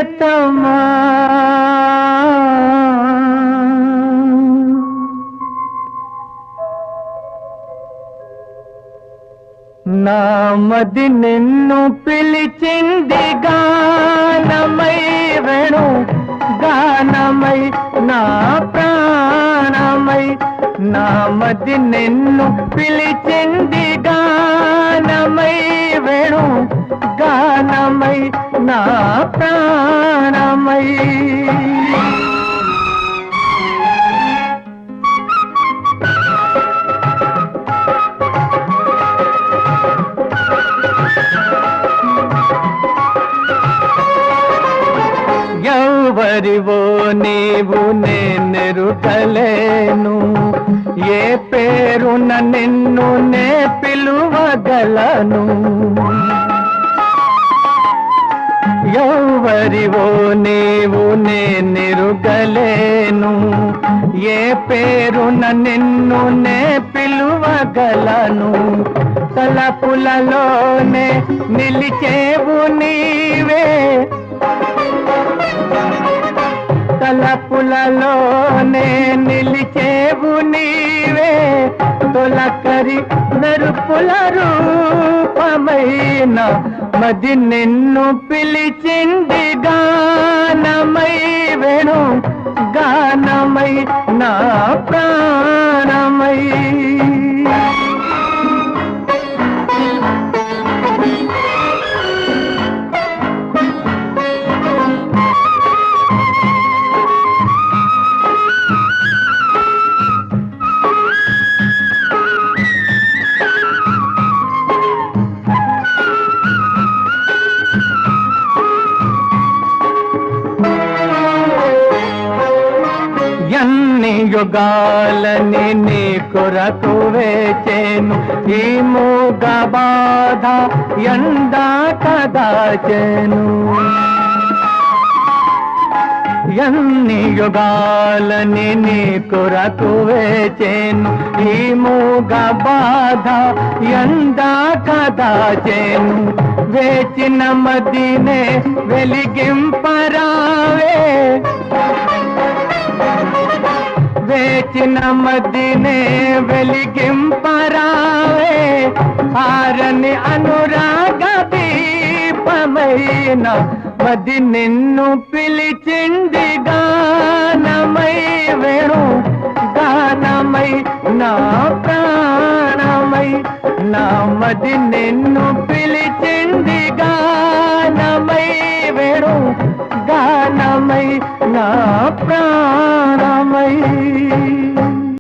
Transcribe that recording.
ప్రియతమా నామది నిన్ను పిలిచింది గానమై వేణు గానమై నా ప్రాణమై నామది నిన్ను పిలిచింది గానమై వేణు గానమై నా ప్రాణమై ఎవరివో నీవు నేనెరుగలేను ఏ పేరున నిన్ను నే పిలువగలను ఎవరివో నీవు నేనెరుగలేను ఏ పేరున నిన్ను నే పిలువగలను తలపులలోనే నిలిచేవు నీవే తలపులలోనే నిలిచేవు నీవే తొలకరి మెరుపుల రూపమైన మది నిన్ను పిలిచింది గానమై వేణు గానమై నా ప్రాణమై ఎన్ని యుగాలని నీ కొరకు వేచేను ఈ మూగ బాధ ఎండా కదాచెను ఎన్ని యుగాలని నీ కొరకు వేచేను ఈ మూగ బాధ ఎండా కదాచెను వేచిన మదినే వెలిగింపరావే వేచిన మదినే వెలిగింపరావే ఆరని అనురాగ దీపమైన మది నిన్ను పిలిచింది గానమై వేణు గానమై నా ప్రాణమై నా మది నిన్ను పిలిచింది గానమై వేణు గానమై నా ప్రాణమై